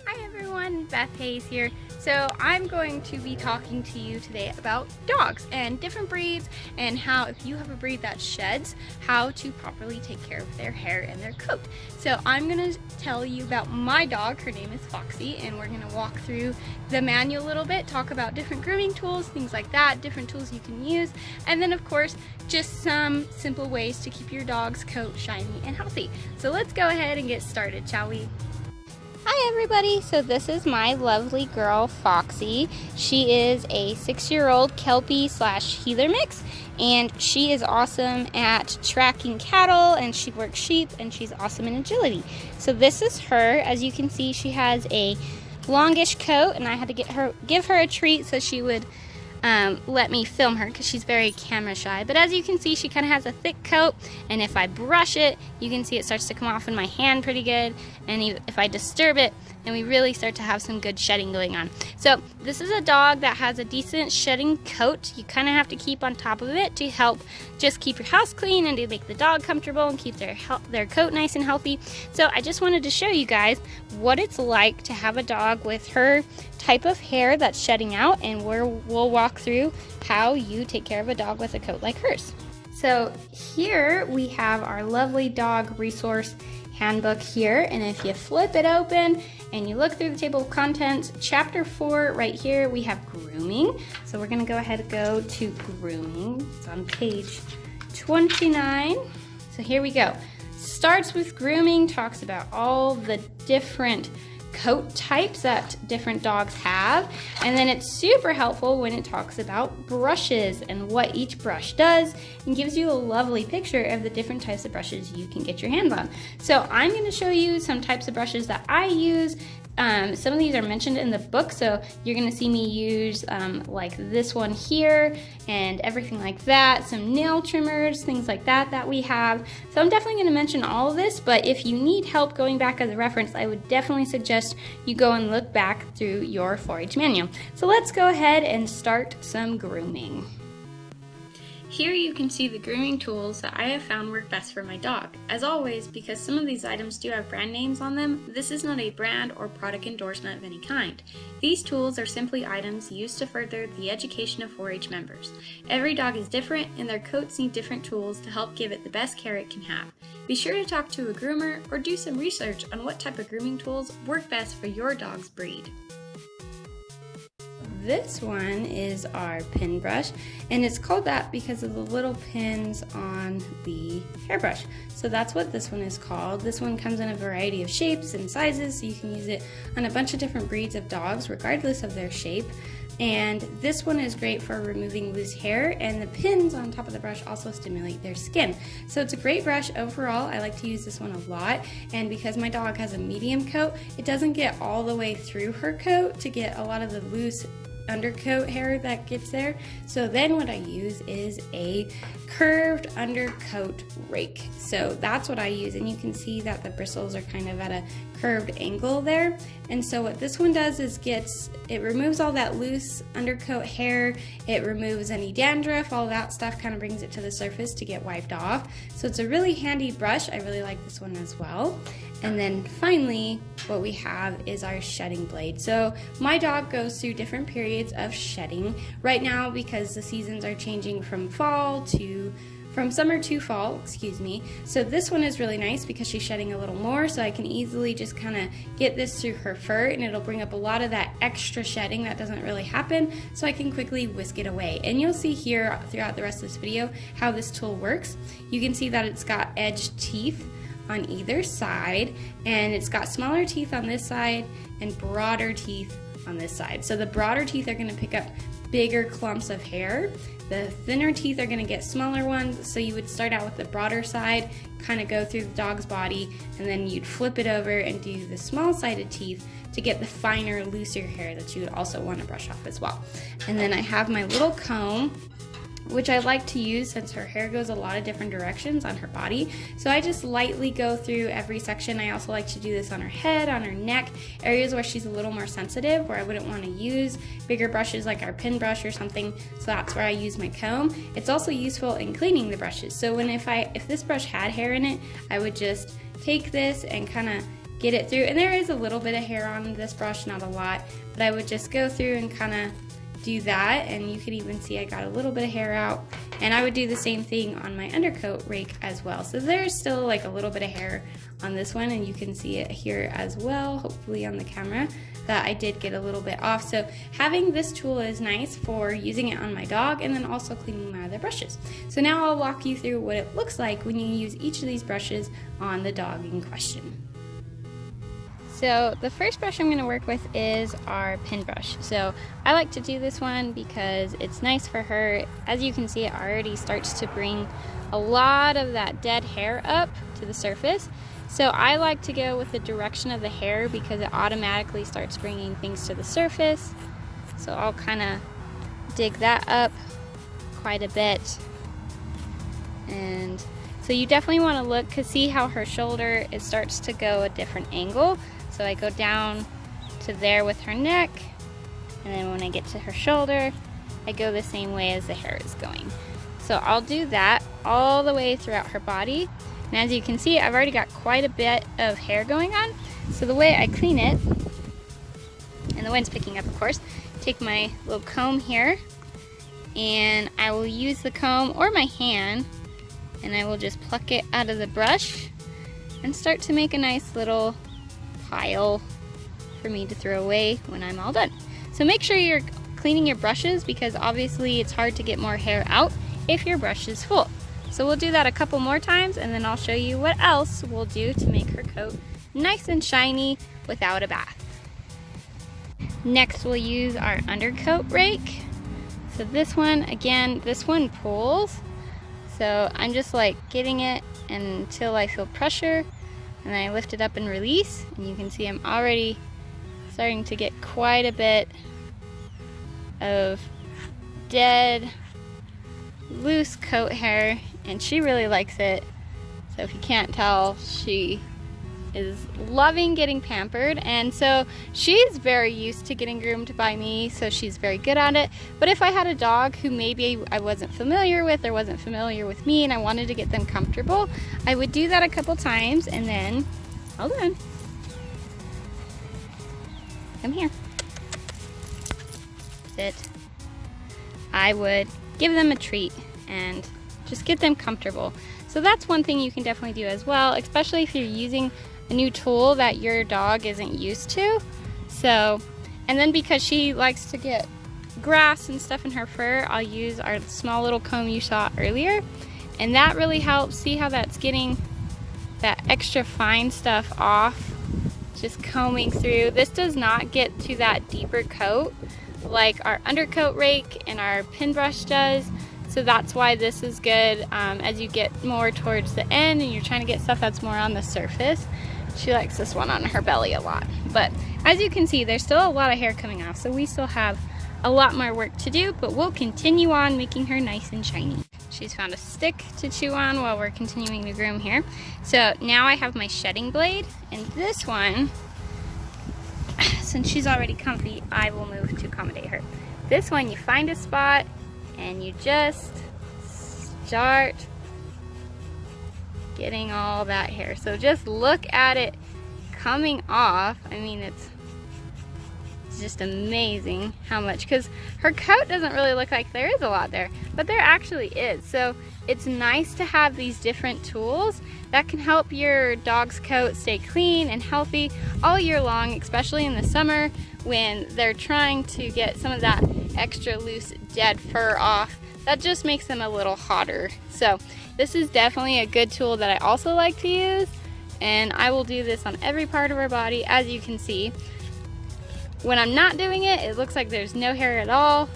Hi everyone, Beth Hayes here. So I'm going to be talking to you today about dogs and different breeds and how, if you have a breed that sheds, how to properly take care of their hair and their coat. So I'm going to tell you about my dog. Her name is Foxy, and we're going to walk through the manual a little bit, talk about different grooming tools, things like that, different tools you can use, and then of course just some simple ways to keep your dog's coat shiny and healthy. So let's go ahead and get started, shall we? Hi everybody, so this is my lovely girl Foxy. She is a 6-year-old Kelpie / Heeler mix, and she is awesome at tracking cattle, and she works sheep, and she's awesome in agility. So this is her. As you can see, she has a longish coat, and I had to give her a treat so she would let me film her because she's very camera shy. But as you can see, she kind of has a thick coat, and if I brush it, you can see it starts to come off in my hand pretty good, and if I disturb it, then we really start to have some good shedding going on. So this is a dog that has a decent shedding coat. You kind of have to keep on top of it to help just keep your house clean and to make the dog comfortable and keep their coat nice and healthy. So I just wanted to show you guys what it's like to have a dog with her type of hair that's shedding out, and we'll walk through how you take care of a dog with a coat like hers. So here we have our lovely dog resource handbook here, and if you flip it open and you look through the table of contents, chapter 4 right here, we have grooming. So we're gonna go ahead and go to grooming. It's on page 29. So here we go. Starts with grooming, talks about all the different coat types that different dogs have, and then it's super helpful when it talks about brushes and what each brush does, and gives you a lovely picture of the different types of brushes you can get your hands on. So I'm going to show you some types of brushes that I use. Some of these are mentioned in the book, so you're going to see me use like this one here and everything like that, some nail trimmers, things like that we have. So I'm definitely going to mention all of this, but if you need help going back as a reference, I would definitely suggest you go and look back through your 4-H manual. So let's go ahead and start some grooming. Here you can see the grooming tools that I have found work best for my dog. As always, because some of these items do have brand names on them, this is not a brand or product endorsement of any kind. These tools are simply items used to further the education of 4-H members. Every dog is different, and their coats need different tools to help give it the best care it can have. Be sure to talk to a groomer or do some research on what type of grooming tools work best for your dog's breed. This one is our pin brush, and it's called that because of the little pins on the hairbrush. So that's what this one is called. This one comes in a variety of shapes and sizes, so you can use it on a bunch of different breeds of dogs regardless of their shape. And this one is great for removing loose hair, and the pins on top of the brush also stimulate their skin. So it's a great brush overall. I like to use this one a lot, and because my dog has a medium coat, it doesn't get all the way through her coat to get a lot of the loose undercoat hair that gets there. So then what I use is a curved undercoat rake. So that's what I use, and you can see that the bristles are kind of at a curved angle there. And so what this one does is it removes all that loose undercoat hair, it removes any dandruff, all that stuff kind of brings it to the surface to get wiped off. So it's a really handy brush. I really like this one as well. And then finally, what we have is our shedding blade. So my dog goes through different periods of shedding. Right now, because the seasons are changing from summer to fall, excuse me. So this one is really nice because she's shedding a little more, so I can easily just kind of get this through her fur, and it'll bring up a lot of that extra shedding that doesn't really happen, so I can quickly whisk it away. And you'll see here throughout the rest of this video how this tool works. You can see that it's got edged teeth on either side, and it's got smaller teeth on this side and broader teeth on this side. So the broader teeth are going to pick up bigger clumps of hair. The thinner teeth are going to get smaller ones, so you would start out with the broader side, kind of go through the dog's body, and then you'd flip it over and do the small-sided teeth to get the finer, looser hair that you would also want to brush off as well. And then I have my little comb, which I like to use since her hair goes a lot of different directions on her body. So I just lightly go through every section. I also like to do this on her head, on her neck, areas where she's a little more sensitive, where I wouldn't want to use bigger brushes like our pin brush or something. So that's where I use my comb. It's also useful in cleaning the brushes. So if this brush had hair in it, I would just take this and kind of get it through. And there is a little bit of hair on this brush, not a lot, but I would just go through and kind of do that, and you could even see I got a little bit of hair out. And I would do the same thing on my undercoat rake as well. So there's still like a little bit of hair on this one, and you can see it here as well, hopefully on the camera, that I did get a little bit off. So having this tool is nice for using it on my dog and then also cleaning my other brushes. So now I'll walk you through what it looks like when you use each of these brushes on the dog in question. So the first brush I'm going to work with is our pin brush. So I like to do this one because it's nice for her. As you can see, it already starts to bring a lot of that dead hair up to the surface. So I like to go with the direction of the hair because it automatically starts bringing things to the surface. So I'll kind of dig that up quite a bit. And so you definitely want to look, because see how her shoulder, it starts to go a different angle. So I go down to there with her neck, and then when I get to her shoulder, I go the same way as the hair is going. So I'll do that all the way throughout her body. And as you can see, I've already got quite a bit of hair going on. So the way I clean it, and the wind's picking up of course, take my little comb here, and I will use the comb or my hand, and I will just pluck it out of the brush and start to make a nice little pile for me to throw away when I'm all done. So make sure you're cleaning your brushes, because obviously it's hard to get more hair out if your brush is full. So we'll do that a couple more times, and then I'll show you what else we'll do to make her coat nice and shiny without a bath. Next we'll use our undercoat rake. So this one, again, this one pulls. So I'm just like getting it until I feel pressure, and then I lift it up and release, and you can see I'm already starting to get quite a bit of dead, loose coat hair, and she really likes it. So if you can't tell, she is loving getting pampered, and so she's very used to getting groomed by me, so she's very good at it. But if I had a dog who maybe I wasn't familiar with or wasn't familiar with me and I wanted to get them comfortable, I would do that a couple times, and then, hold on, come here, sit. I would give them a treat and just get them comfortable. So that's one thing you can definitely do as well, especially if you're using a new tool that your dog isn't used to. So, and then because she likes to get grass and stuff in her fur, I'll use our small little comb you saw earlier, and that really helps. See how that's getting that extra fine stuff off, just combing through. This does not get to that deeper coat like our undercoat rake and our pin brush does. So that's why this is good as you get more towards the end and you're trying to get stuff that's more on the surface. She likes this one on her belly a lot. But as you can see, there's still a lot of hair coming off, so we still have a lot more work to do, but we'll continue on making her nice and shiny. She's found a stick to chew on while we're continuing to groom here. So now I have my shedding blade, and this one, since she's already comfy, I will move to accommodate her. This one, you find a spot and you just start getting all that hair. So just look at it coming off. I mean, it's just amazing how much, because her coat doesn't really look like there is a lot there, but there actually is. So it's nice to have these different tools that can help your dog's coat stay clean and healthy all year long, especially in the summer when they're trying to get some of that extra loose dead fur off. That just makes them a little hotter. So this is definitely a good tool that I also like to use, and I will do this on every part of her body. As you can see, when I'm not doing it, it looks like there's no hair at all,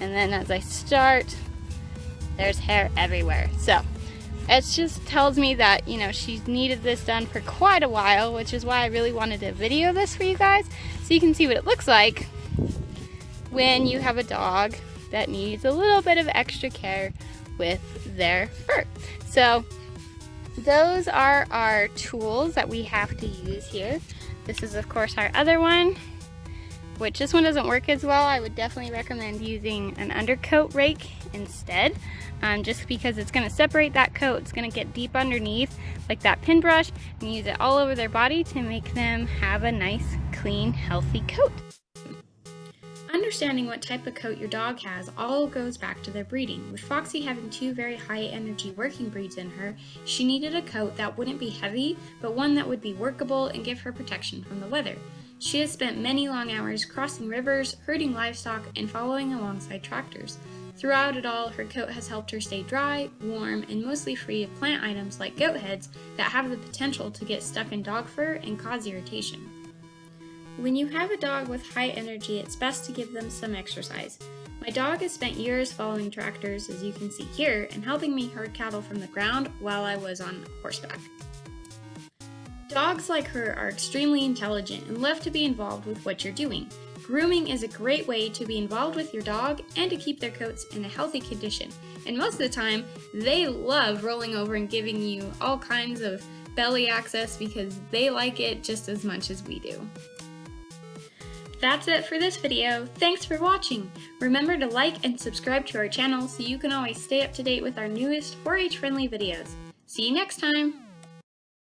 and then as I start, there's hair everywhere. So it just tells me that, you know, she's needed this done for quite a while, which is why I really wanted to video this for you guys, so you can see what it looks like when you have a dog that needs a little bit of extra care with their fur. So those are our tools that we have to use here. This is of course our other one, which this one doesn't work as well. I would definitely recommend using an undercoat rake instead, just because it's going to separate that coat. It's going to get deep underneath like that pin brush and use it all over their body to make them have a nice, clean, healthy coat. Understanding what type of coat your dog has all goes back to their breeding. With Foxy having 2 very high energy working breeds in her, she needed a coat that wouldn't be heavy, but one that would be workable and give her protection from the weather. She has spent many long hours crossing rivers, herding livestock, and following alongside tractors. Throughout it all, her coat has helped her stay dry, warm, and mostly free of plant items like goat heads that have the potential to get stuck in dog fur and cause irritation. When you have a dog with high energy, it's best to give them some exercise. My dog has spent years following tractors, as you can see here, and helping me herd cattle from the ground while I was on horseback. Dogs like her are extremely intelligent and love to be involved with what you're doing. Grooming is a great way to be involved with your dog and to keep their coats in a healthy condition. And most of the time, they love rolling over and giving you all kinds of belly access because they like it just as much as we do. That's it for this video. Thanks for watching. Remember to like and subscribe to our channel so you can always stay up to date with our newest 4-H friendly videos. See you next time!